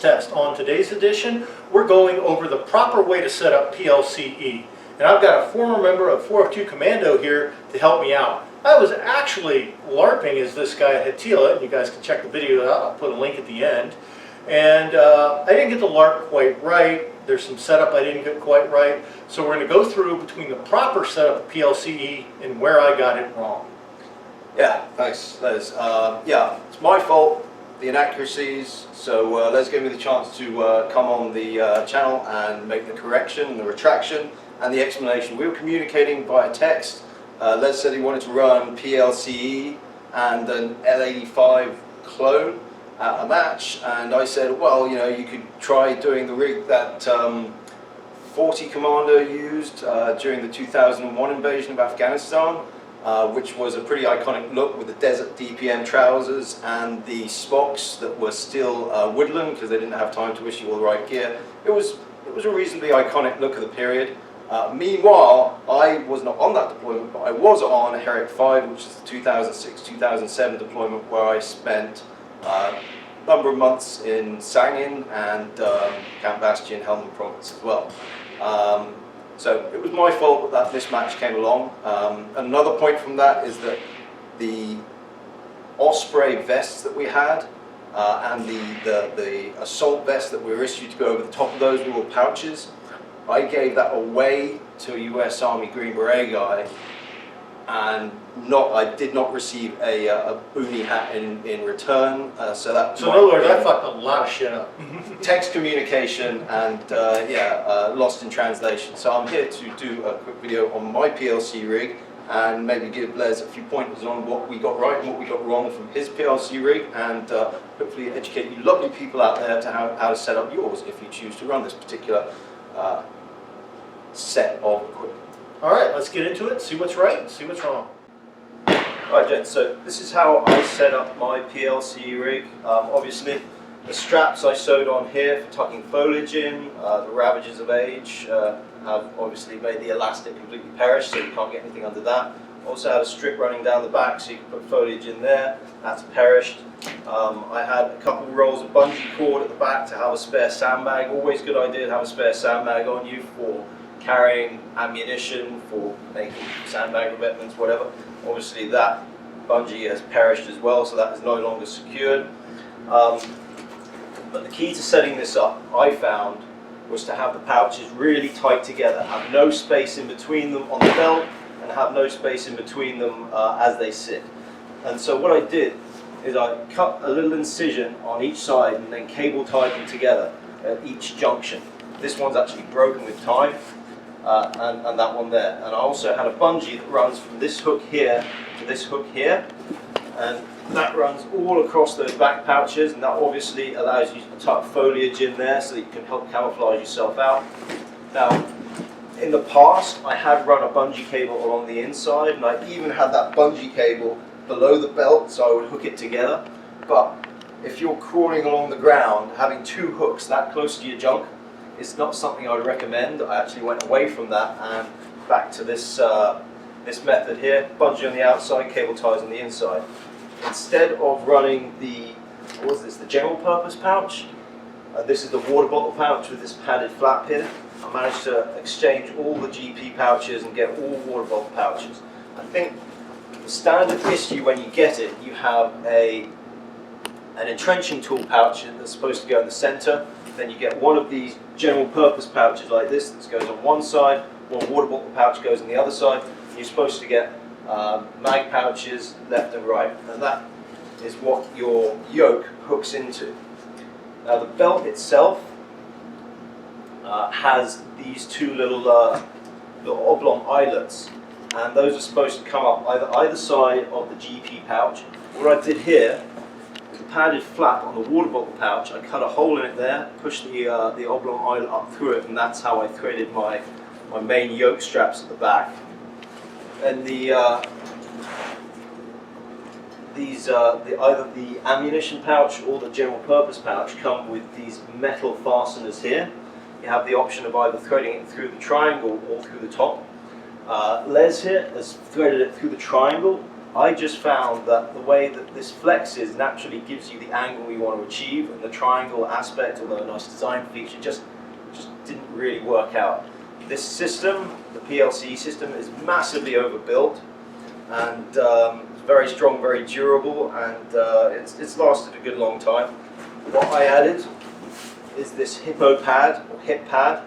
test. On today's edition, we're going over the proper way to set up PLCE. And I've got a former member of 402 Commando here to help me out. I was actually LARPing as this guy at Hatila, and you guys can check the video out. I'll put a link at the end. And I didn't get the LARP quite right. There's some setup I didn't get quite right. So we're going to go through between the proper setup of PLCE and where I got it wrong. Yeah, thanks, Les. Yeah, it's my fault, the inaccuracies. So Les gave me the chance to come on the channel and make the correction, the retraction, and the explanation. We were communicating via text. Les said he wanted to run PLCE and an L85 clone at a match, and I said, well, you know, you could try doing the rig that 40 Commando used during the 2001 invasion of Afghanistan, which was a pretty iconic look with the desert DPM trousers and the smocks that were still woodland because they didn't have time to issue all the right gear. It was a reasonably iconic look of the period. Meanwhile, I was not on that deployment, but I was on Herrick 5, which is the 2006-2007 deployment, where I spent a number of months in Sangin and Camp Bastion, Helmand Province as well. So it was my fault that mismatch came along. Another point from that is that the Osprey vests that we had and the assault vest that we were issued to go over the top of those were all pouches. I gave that away to a US Army Green Beret guy, and I did not receive a boonie hat in return. So in other words, I fucked a lot of shit up. Text communication and lost in translation. So I'm here to do a quick video on my PLC rig and maybe give Les a few pointers on what we got right and what we got wrong from his PLC rig, and hopefully educate you lovely people out there to how to set up yours if you choose to run this particular set of equipment. All right, let's get into it, see what's right, see what's wrong. Alright, gents, so this is how I set up my PLC rig. Obviously, the straps I sewed on here for tucking foliage in, the ravages of age have obviously made the elastic completely perish, so you can't get anything under that. Also had a strip running down the back so you can put foliage in there. That's perished. I had a couple of rolls of bungee cord at the back to have a spare sandbag. Always a good idea to have a spare sandbag on you for carrying ammunition, for making sandbag revetments, whatever. Obviously that bungee has perished as well, so that is no longer secured. But the key to setting this up, I found, was to have the pouches really tight together, have no space in between them on the belt, and have no space in between them as they sit. And so what I did is I cut a little incision on each side and then cable tied them together at each junction. This one's actually broken with time, and that one there. And I also had a bungee that runs from this hook here to this hook here, and that runs all across those back pouches, and that obviously allows you to tuck foliage in there so that you can help camouflage yourself out. Now, in the past, I had run a bungee cable along the inside, and I even had that bungee cable below the belt, so I would hook it together. But if you're crawling along the ground, having two hooks that close to your junk is not something I would recommend. I actually went away from that and back to this this method here: bungee on the outside, cable ties on the inside. Instead of running the the general purpose pouch, this is the water bottle pouch with this padded flap here. I managed to exchange all the GP pouches and get all water bottle pouches. I think the standard issue when you get it, you have an entrenching tool pouch that's supposed to go in the center. Then you get one of these general purpose pouches like this that goes on one side, one water bottle pouch goes on the other side. You're supposed to get mag pouches left and right, and that is what your yoke hooks into. Now the belt itself has these two little oblong eyelets, and those are supposed to come up either side of the GP pouch. What I did here, with the padded flap on the water bottle pouch, I cut a hole in it there, pushed the oblong eyelet up through it, and that's how I threaded my main yoke straps at the back. And either the ammunition pouch or the general purpose pouch come with these metal fasteners here. You have the option of either threading it through the triangle or through the top. Les here has threaded it through the triangle, I just found that the way that this flexes naturally gives you the angle you want to achieve, and the triangle aspect, although a nice design feature, just didn't really work out. This system, the PLCE system, is massively overbuilt, and it's very strong, very durable, and it's lasted a good long time. What I added is this hippo pad, or hip pad,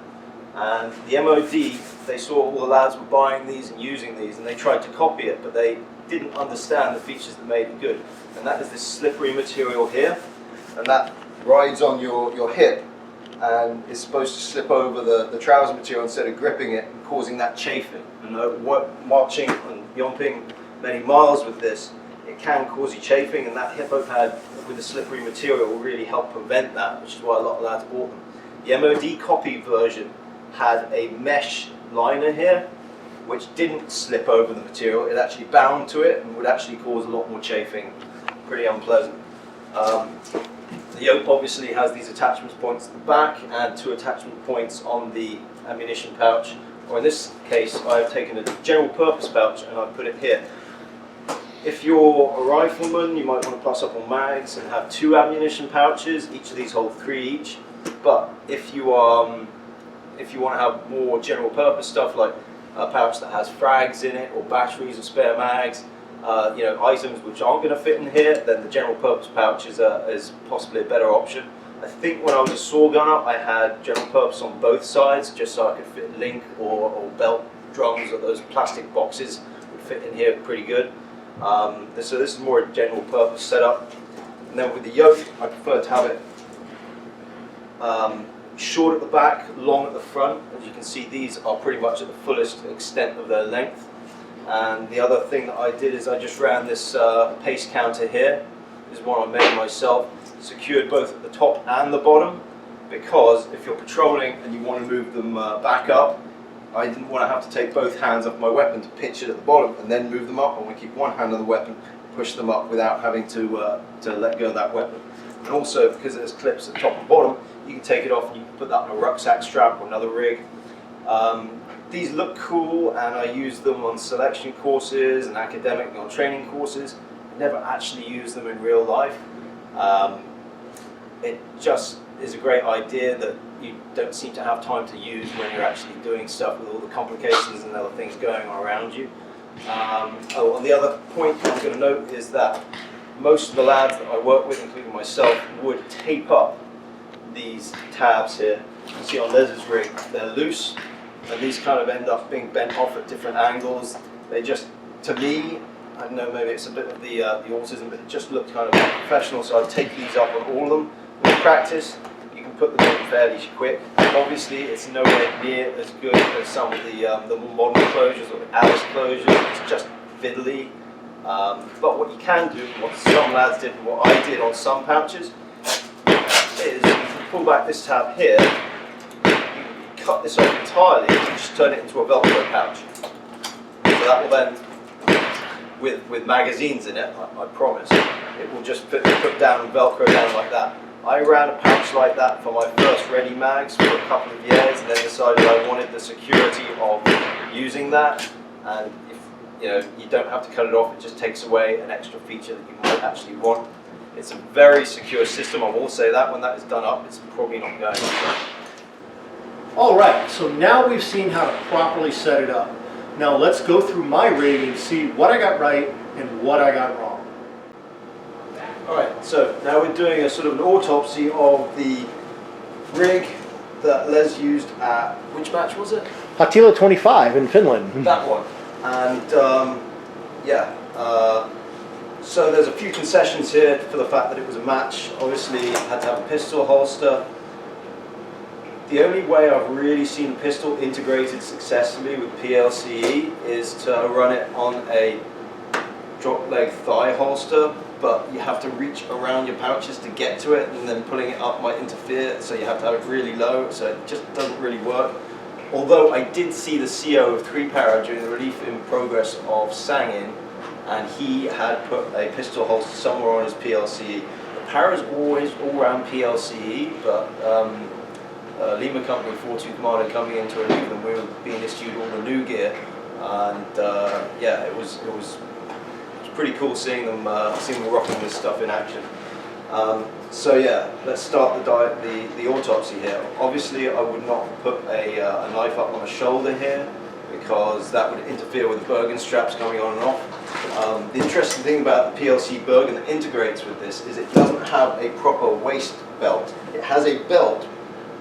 and the MOD, they saw all the lads were buying these and using these, and they tried to copy it, but they didn't understand the features that made it good. And that is this slippery material here, and that rides on your hip and is supposed to slip over the trouser material instead of gripping it and causing that chafing. And marching and yomping many miles with this, it can cause you chafing, and that hippo pad with the slippery material will really help prevent that, which is why a lot of lads bought them. The MOD copy version had a mesh liner here, which didn't slip over the material. It actually bound to it and would actually cause a lot more chafing. Pretty unpleasant. The yoke obviously has these attachment points at the back and 2 attachment points on the ammunition pouch, or in this case I've taken a general purpose pouch and I've put it here. If you're a rifleman, you might want to plus up on mags and have 2 ammunition pouches. Each of these hold 3 each. But if you want to have more general purpose stuff, like a pouch that has frags in it, or batteries or spare mags, items which aren't going to fit in here, then the general purpose pouch is possibly a better option. I think when I was a saw gunner, I had general purpose on both sides, just so I could fit link or belt drums, or those plastic boxes would fit in here pretty good. So this is more a general purpose setup. And then with the yoke, I prefer to have it short at the back, long at the front. As you can see, these are pretty much at the fullest extent of their length. And the other thing that I did is I just ran this pace counter here. This is one I made myself, secured both at the top and the bottom, because if you're patrolling and you want to move them back up, I didn't want to have to take both hands off my weapon to pitch it at the bottom and then move them up. I want to keep one hand on the weapon, push them up without having to let go of that weapon. And also, because there's clips at the top and bottom, you can take it off and you can put that on a rucksack strap or another rig. These look cool, and I use them on selection courses and academic and on training courses. I never actually use them in real life. It just is a great idea that you don't seem to have time to use when you're actually doing stuff with all the complications and other things going on around you. And the other point I'm going to note is that most of the lads that I work with, including myself, would tape up these tabs here. You can see on Les's rig, they're loose, and these kind of end up being bent off at different angles. They just, to me, I don't know, maybe it's a bit of the autism, but it just looked kind of unprofessional, so I'd take these up on all of them. With practice, you can put them in fairly quick. Obviously, it's nowhere near as good as some of the more modern closures or the Alice closures. It's just fiddly. But what you can do, what some lads did and what I did on some pouches, is you can pull back this tab here, you cut this off entirely and just turn it into a Velcro pouch. So that will then, with magazines in it, I promise, it will just put down and Velcro down like that. I ran a pouch like that for my first ready mags for a couple of years, and then decided I wanted the security of using that. And if you don't have to cut it off, it just takes away an extra feature that you might actually want. It's a very secure system, I will say that. When that is done up, it's probably not going anywhere. All right, so now we've seen how to properly set it up. Now let's go through my rig and see what I got right and what I got wrong. Alright, so now we're doing a sort of an autopsy of the rig that Les used at, which match was it? Hattila 25 in Finland. That one. And so there's a few concessions here for the fact that it was a match. Obviously it had to have a pistol holster. The only way I've really seen a pistol integrated successfully with PLCE is to run it on a drop leg thigh holster, but you have to reach around your pouches to get to it, and then pulling it up might interfere, so you have to have it really low, so it just doesn't really work. Although I did see the CO of 3-Para during the relief in progress of Sangin, and he had put a pistol holster somewhere on his PLCE. The Para's always all around PLCE, but Lima Company 42 Commando coming in to relieve them, we were being issued all the new gear, and it was pretty cool seeing them rocking this stuff in action. So yeah, let's start the autopsy here. Obviously, I would not put a knife up on a shoulder here because that would interfere with the Bergen straps coming on and off. The interesting thing about the PLC Bergen that integrates with this is it doesn't have a proper waist belt. It has a belt,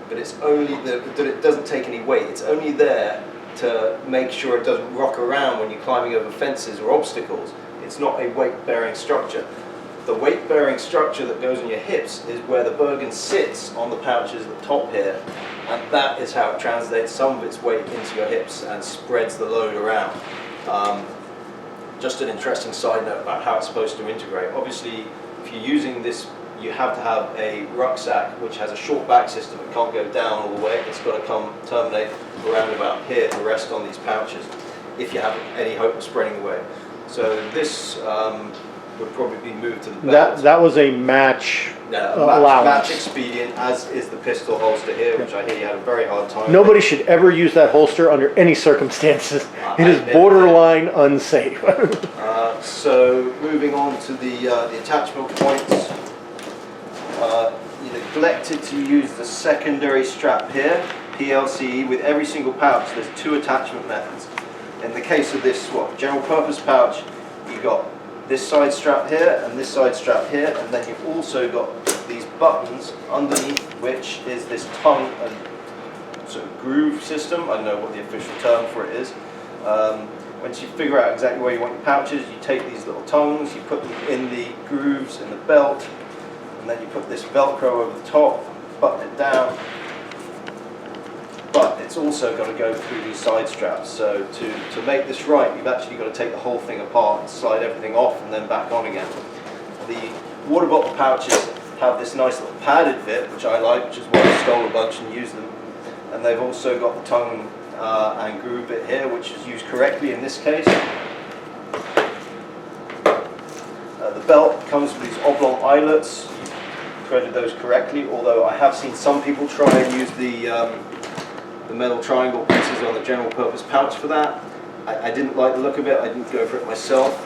but it's only that it doesn't take any weight. It's only there to make sure it doesn't rock around when you're climbing over fences or obstacles. It's not a weight-bearing structure. The weight-bearing structure that goes on your hips is where the Bergen sits on the pouches at the top here, and that is how it translates some of its weight into your hips and spreads the load around. Just an interesting side note about how it's supposed to integrate. Obviously, if you're using this, you have to have a rucksack which has a short back system. It can't go down all the way. It's got to terminate around about here to rest on these pouches if you have any hope of spreading the weight. So this would probably be moved to the belt. That was a match allowance. Match expedient, as is the pistol holster here, which I hear you had a very hard time Nobody with. should ever use that holster under any circumstances. It is borderline unsafe. So moving on to the attachment points. You neglected to use the secondary strap here, PLCE. With every single pouch, there's two attachment methods. In the case of this general purpose pouch, you've got this side strap here and this side strap here, and then you've also got these buttons underneath, which is this tongue and sort of groove system. I don't know what the official term for it is. Once you figure out exactly where you want your pouches, you take these little tongues, you put them in the grooves in the belt, and then you put this Velcro over the top, button it down. But it's also got to go through these side straps. So to make this right, you've actually got to take the whole thing apart and slide everything off and then back on again. The water bottle pouches have this nice little padded bit, which I like, which is why I stole a bunch and used them. And they've also got the tongue and groove bit here, which is used correctly in this case. The belt comes with these oblong eyelets. You've threaded those correctly, although I have seen some people try and use the metal triangle pieces on the general purpose pouch for that. I didn't like the look of it. I didn't go for it myself.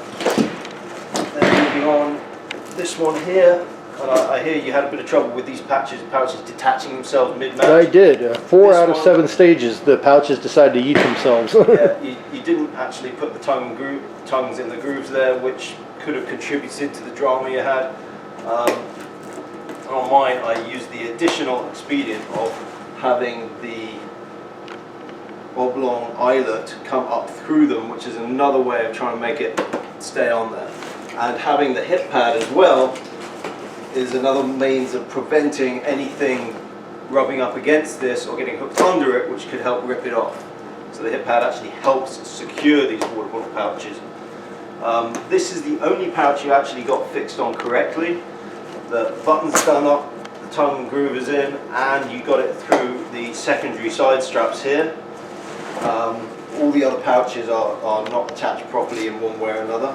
Then moving on, this one here. I hear you had a bit of trouble with these pouches detaching themselves mid-match. I did. 4 out of 7 stages, the pouches decided to eat themselves. Yeah, you didn't actually put the tongues in the grooves there, which could have contributed to the drama you had. On mine, I used the additional expedient of having the oblong eyelet come up through them, which is another way of trying to make it stay on there. And having the hip pad as well is another means of preventing anything rubbing up against this or getting hooked under it, which could help rip it off. So the hip pad actually helps secure these water bottle pouches. This is the only pouch you actually got fixed on correctly. The button's done up, the tongue groove is in, and you got it through the secondary side straps here. All the other pouches are not attached properly in one way or another.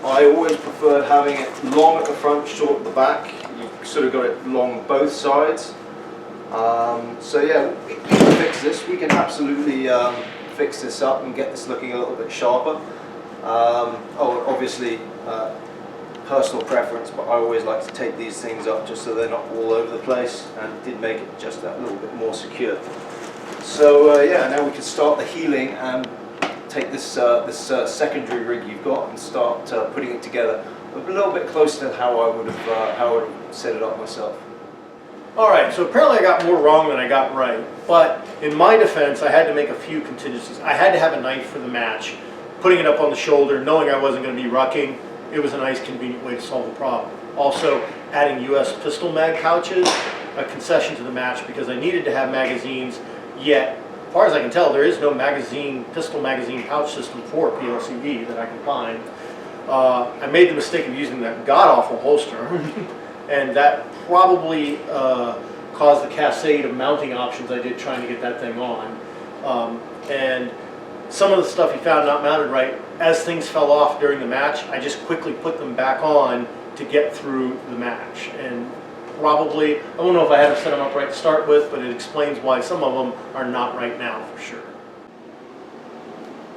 I always preferred having it long at the front, short at the back. You've sort of got it long both sides. So yeah, we can fix this. We can absolutely fix this up and get this looking a little bit sharper. Obviously, personal preference, but I always like to take these things up just so they're not all over the place, and it did make it just that little bit more secure. So yeah, now we can start the healing and take this secondary rig you've got and start putting it together a little bit closer to how I would have set it up myself. Alright, so apparently I got more wrong than I got right, but in my defense I had to make a few contingencies. I had to have a knife for the match. Putting it up on the shoulder, knowing I wasn't going to be rucking, it was a nice convenient way to solve the problem. Also, adding US pistol mag pouches, a concession to the match because I needed to have magazines, yet as far as I can tell, there is no pistol magazine pouch system for PLCE that I can find. I made the mistake of using that god-awful holster, and that probably caused the cascade of mounting options I did trying to get that thing on. And some of the stuff he found not mounted right, as things fell off during the match, I just quickly put them back on to get through the match. And probably, I don't know if I had them set them up right to start with, but it explains why some of them are not right now for sure.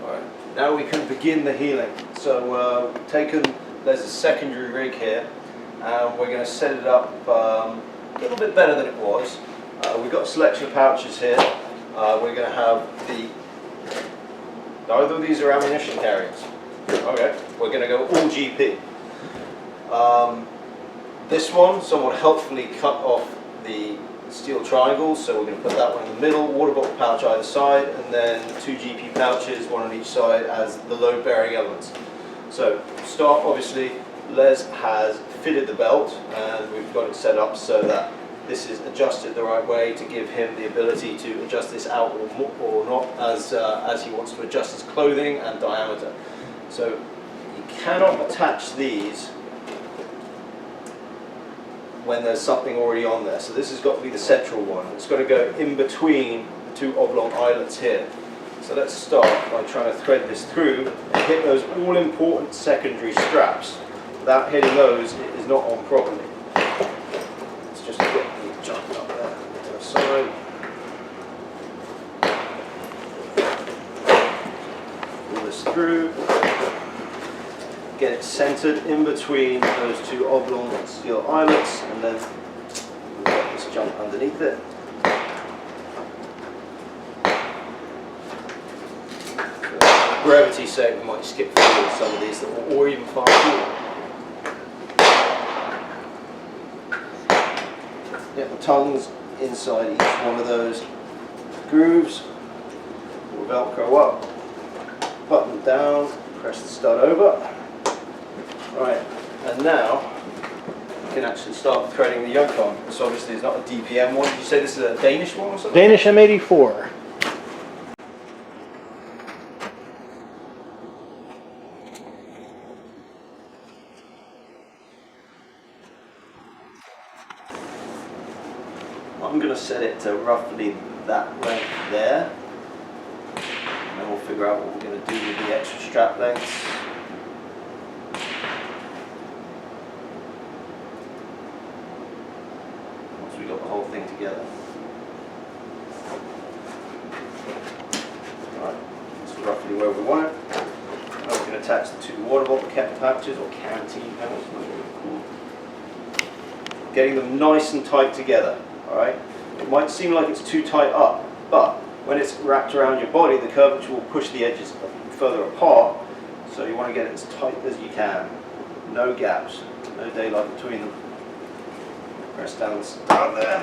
Alright, Now we can begin the healing. So we've taken, there's a secondary rig here, and we're going to set it up a little bit better than it was. We've got a selection of pouches here. We're going to have neither of these are ammunition carriers. Okay, we're going to go all GP. This one, someone helpfully cut off the steel triangles, so we're going to put that one in the middle, water bottle pouch either side, and then 2 GP pouches, one on each side as the load bearing elements. So start, obviously Les has fitted the belt and we've got it set up so that this is adjusted the right way to give him the ability to adjust this out or not as he wants to adjust his clothing and diameter. So you cannot attach these when there's something already on there. So this has got to be the central one. It's got to go in between the 2 oblong eyelets here. So let's start by trying to thread this through and hit those all important secondary straps. Without hitting those, it is not on properly. Let's just get the jump up there to the side. Pull this through. Get it centered in between those 2 oblong steel eyelets, and then we've got this jump underneath it. For brevity's sake, we might skip forward some of these, or even fast forward. Get the tongues inside each one of those grooves. We'll Velcro up, button down, press the stud over. Right, and now you can actually start threading the yoke on. This obviously is not a DPM one. Did you say this is a Danish one or something? Danish M84. I'm going to set it to roughly that length there. And then we'll figure out what we're going to do with the extra strap lengths. We got the whole thing together. Right, that's roughly where we want it. Now we can attach the 2 water bottle cap pouches or canteen pouches. Getting them nice and tight together. Alright? It might seem like it's too tight up, but when it's wrapped around your body, the curvature will push the edges further apart. So you want to get it as tight as you can. No gaps, no daylight between them. Press down there.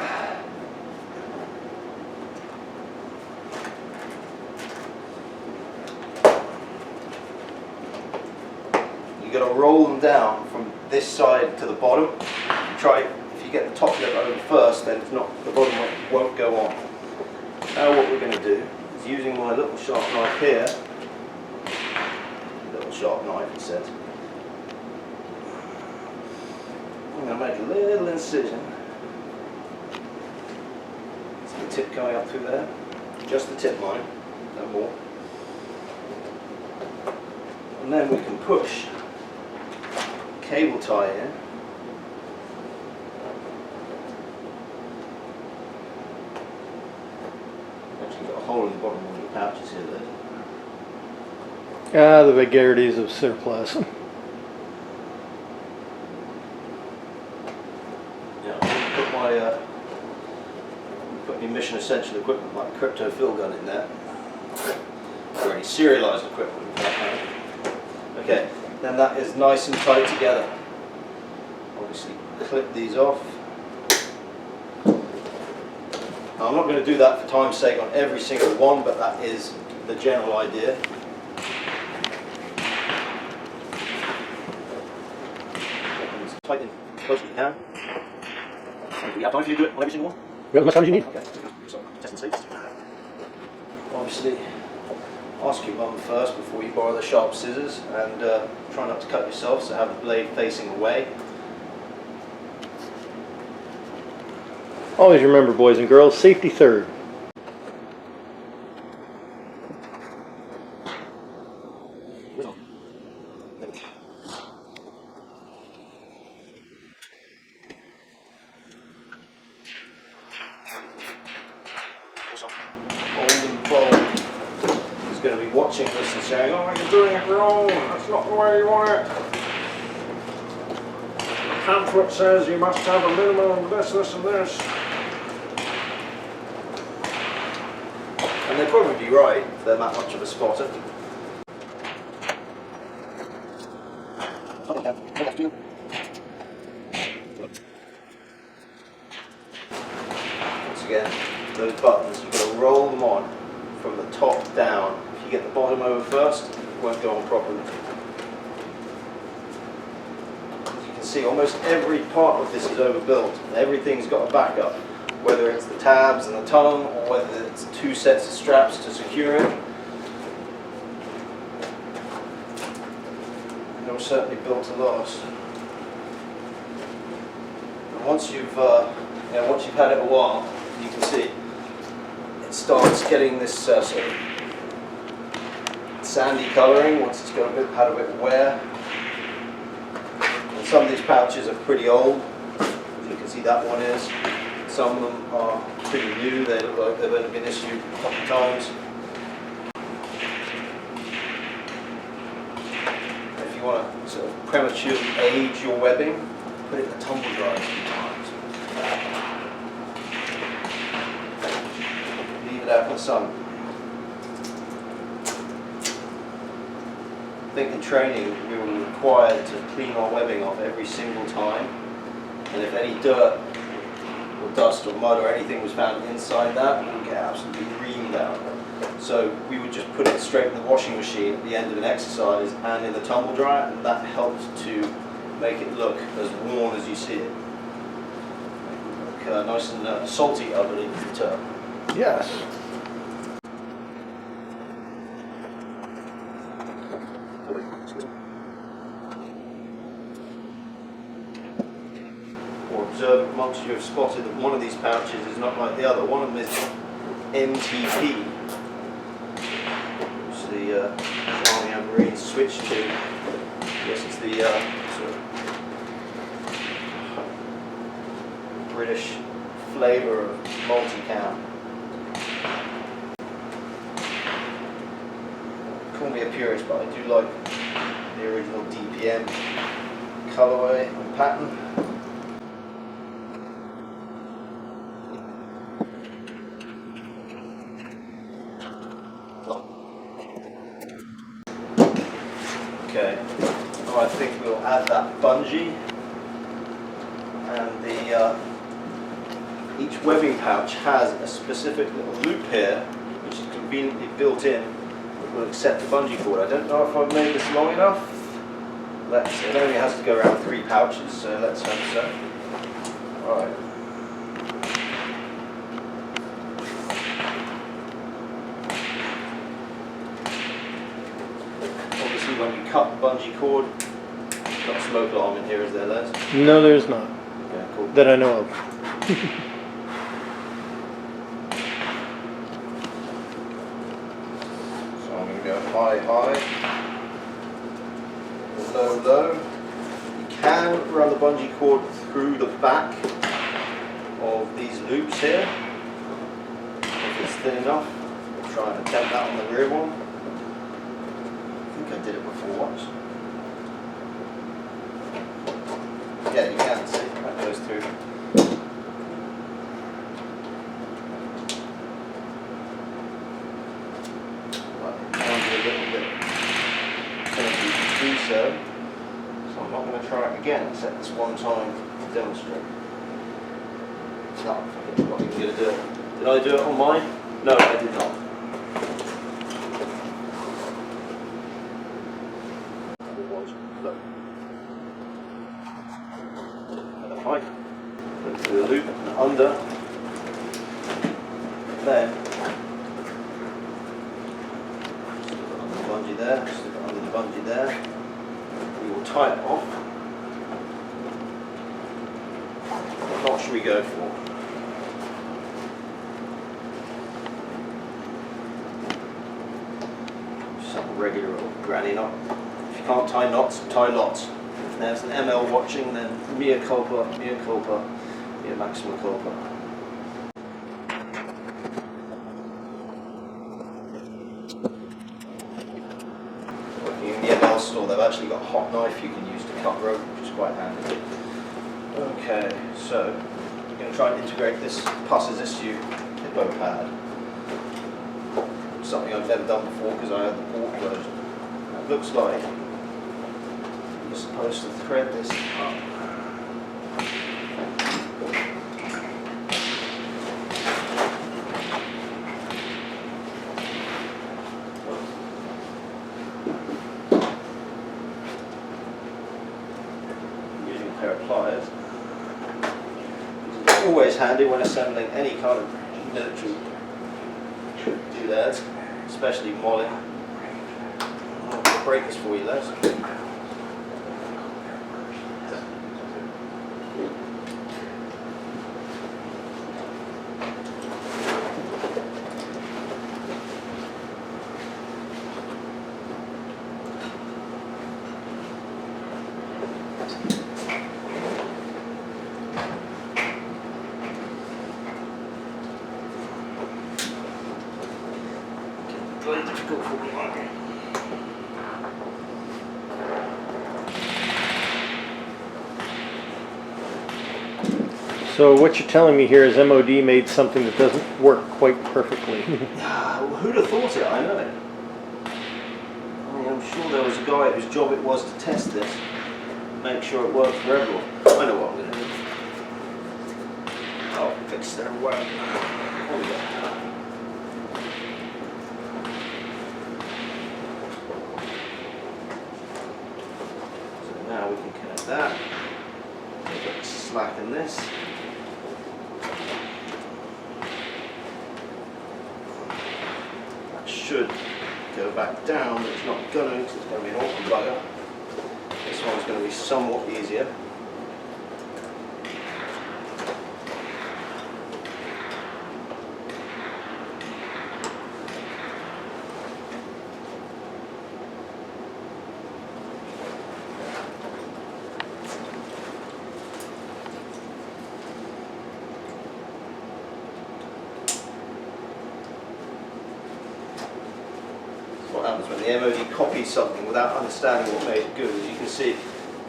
You got to roll them down from this side to the bottom. Try, if you get the top lip over first, then it's not, the bottom won't go on. Now what we're going to do is, using my little sharp knife here, little sharp knife it says, I'm going to make a little incision. See the tip going up through there? Just the tip line, no more. And then we can push cable tie in. Actually got a hole in the bottom of the pouches here there. The vagaries of surplus. Put my Mission Essential equipment like crypto fill gun in there, or any serialized equipment. Okay, then that is nice and tight together. Obviously clip these off. Now, I'm not going to do that for time's sake on every single one, but that is the general idea. Tighten as close as you can. Do you have time for you to do it on every single one? You have as much time as you need. Okay, so test and see. Obviously, ask your mum first before you borrow the sharp scissors, and try not to cut yourself, so have the blade facing away. Always remember, boys and girls, safety third. going to be watching this and saying, oh, you're doing it wrong, that's not the way you want it. The pamphlet says you must have a minimum of this, this and this. And they'd probably be right if they're that much of a spotter. Once again, those buttons, you've got to roll them on from the top down. If you get the bottom over first, it won't go on properly. As you can see, almost every part of this is overbuilt. Everything's got a backup, whether it's the tabs and the tongue, or whether it's 2 sets of straps to secure it. They were certainly built to last. And once you've had it a while, you can see it starts getting this sort of sandy colouring once it's got had a bit of wear. And some of these pouches are pretty old, as you can see that one is. Some of them are pretty new, they look like they've only been issued a couple of times. If you want to sort of prematurely age your webbing, put it in the tumble dryer a few times. Leave it out in the sun. I think in training we were required to clean our webbing off every single time, and if any dirt or dust or mud or anything was found inside that, we would get absolutely reamed out. So we would just put it straight in the washing machine at the end of an exercise and in the tumble dryer, and that helped to make it look as worn as you see it. Look nice and salty, I believe is the term. Yes. Or observant amongst you have spotted that one of these pouches is not like the other. One of them is MTP, which the Army and Marines switched to. I guess it's the sort of British flavour of multicam. Call me a purist, but I do like the original DPM colourway and pattern. Okay, now I think we'll add that bungee, and each webbing pouch has a specific little loop here which is conveniently built in that will accept the bungee cord. I don't know if I've made this long enough. It only has to go around 3 pouches, so let's hope so. Alright. When you cut the bungee cord, got a smoke alarm in here, is there, Les? No, there's not. Yeah, cool. That I know of. So I'm going to go high, high, low, low. You can run the bungee cord through the back of these loops here, if it's thin enough. We'll try and attempt that on the rear one. I think I did it before once. Yeah, you can see that goes through. But it can be a little bit finicky to do so. So I'm not going to try it again, except this one time to demonstrate. No, I'm not even going to do it. Did I do it on mine? No, I did not. Right, put it through the loop and under, then slip it under the bungee there, slip it under the bungee there. We will tie it off. What knot should we go for? Just a regular old granny knot. If you can't tie knots, tie lots. If there's an ML watching, then mea culpa, mea maxima culpa. actually got a hot knife you can use to cut rope, which is quite handy. Okay, so we're going to try and integrate this Plce Set Up hippo pad. Something I've never done before because I had the port version. It looks like you're supposed to thread this up. Using a pair of pliers. It's always handy when assembling any kind of military doodads, especially molly. I'll break this for you, Les. Very difficult for me. So what you're telling me here is MOD made something that doesn't work quite perfectly. Who'd have thought it? I know it. I mean, I'm sure there was a guy whose job it was to test this, make sure it worked for everyone. I know what I'm going to do. I'll fix their work. There we go. So now we can connect that. Get slack in this. Should go back down, but it's not going to, because it's going to be an awkward bugger. This one's going to be somewhat easier. What happens when the MOD copies something without understanding what made it good. As you can see,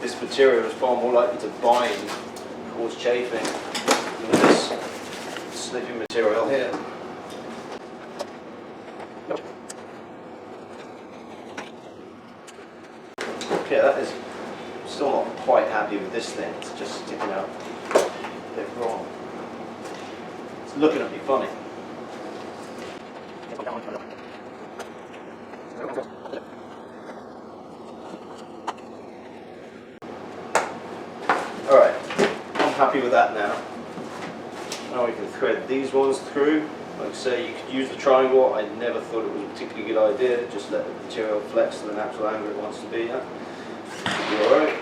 this material is far more likely to bind and cause chafing than this snipping material here. Okay, that is still not quite happy with this thing. It's just sticking out a bit wrong. It's looking at me funny. Alright, I'm happy with that now. Now we can thread these ones through. Like I say, you could use the triangle. I never thought it was a particularly good idea. Just let the material flex to the natural angle it wants to be at. Should be alright.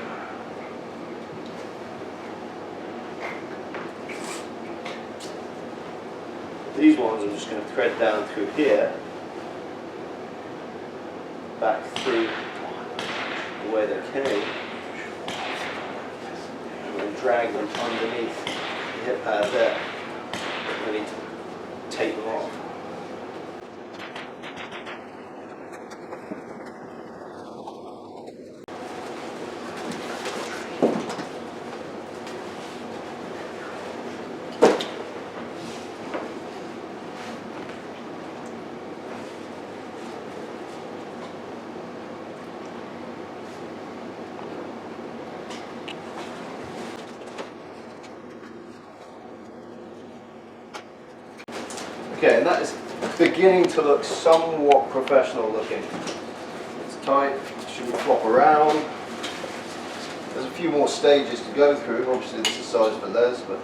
These ones I'm just going to thread down through here, back through the way they came, and then drag them underneath the hip pad there. I need to take them off. Okay, and that is beginning to look somewhat professional looking. It's tight, shouldn't flop around. There's a few more stages to go through. Obviously this is size for Les, but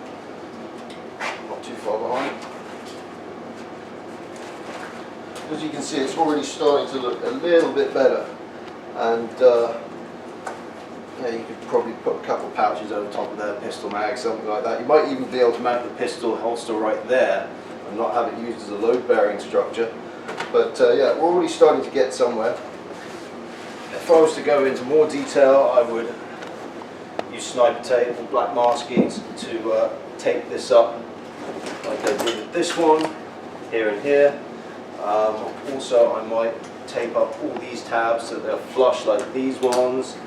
not too far behind. As you can see, it's already starting to look a little bit better. And yeah, you could probably put a couple of pouches over the top of their pistol mag, something like that. You might even be able to mount the pistol holster right there and not have it used as a load-bearing structure. But yeah, we're already starting to get somewhere. If I was to go into more detail, I would use sniper tape or black maskings to tape this up, like I did with this one, here and here. Also, I might tape up all these tabs so they're flush like these ones.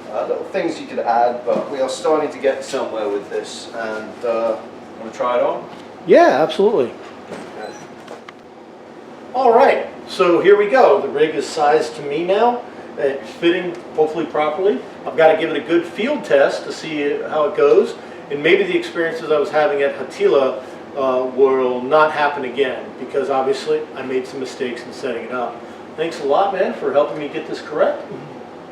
Little things you could add, but we are starting to get somewhere with this. And want to try it on? Yeah, absolutely. Okay. All right, so here we go. The rig is sized to me now. It's fitting hopefully properly. I've got to give it a good field test to see how it goes, and maybe the experiences I was having at Hatila will not happen again, because obviously I made some mistakes in setting it up. Thanks a lot, man, for helping me get this correct.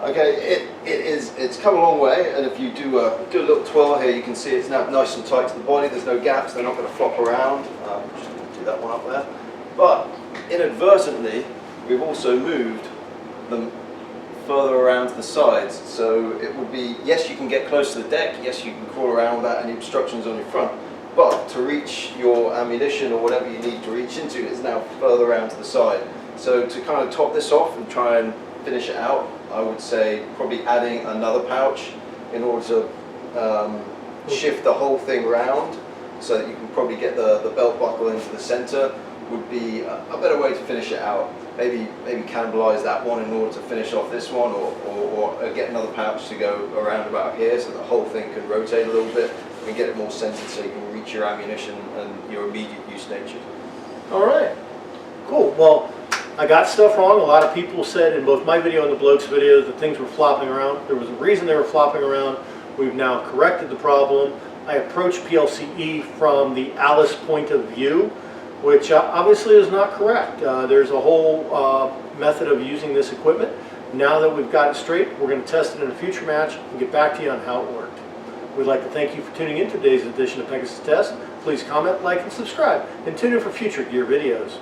Okay, it's come a long way, and if you do a little twirl here, you can see it's now nice and tight to the body. There's no gaps, they're not going to flop around. Just going to do that one up there. But inadvertently, we've also moved them further around to the sides. So it would be, yes, you can get close to the deck, yes, you can crawl around without any obstructions on your front, but to reach your ammunition or whatever you need to reach into is now further around to the side. So to kind of top this off and try and finish it out, I would say probably adding another pouch in order to shift the whole thing around so that you can probably get the belt buckle into the center would be a better way to finish it out. Maybe cannibalize that one in order to finish off this one, or get another pouch to go around about here so the whole thing can rotate a little bit and get it more centered so you can reach your ammunition and your immediate use nature. All right, cool. Well, I got stuff wrong. A lot of people said in both my video and the bloke's video that things were flopping around. There was a reason they were flopping around. We've now corrected the problem. I approached PLCE from the Alice point of view, which obviously is not correct. There's a whole method of using this equipment. Now that we've got it straight, we're going to test it in a future match and get back to you on how it worked. We'd like to thank you for tuning in to today's edition of Plce Test. Please comment, like, and subscribe, and tune in for future gear videos.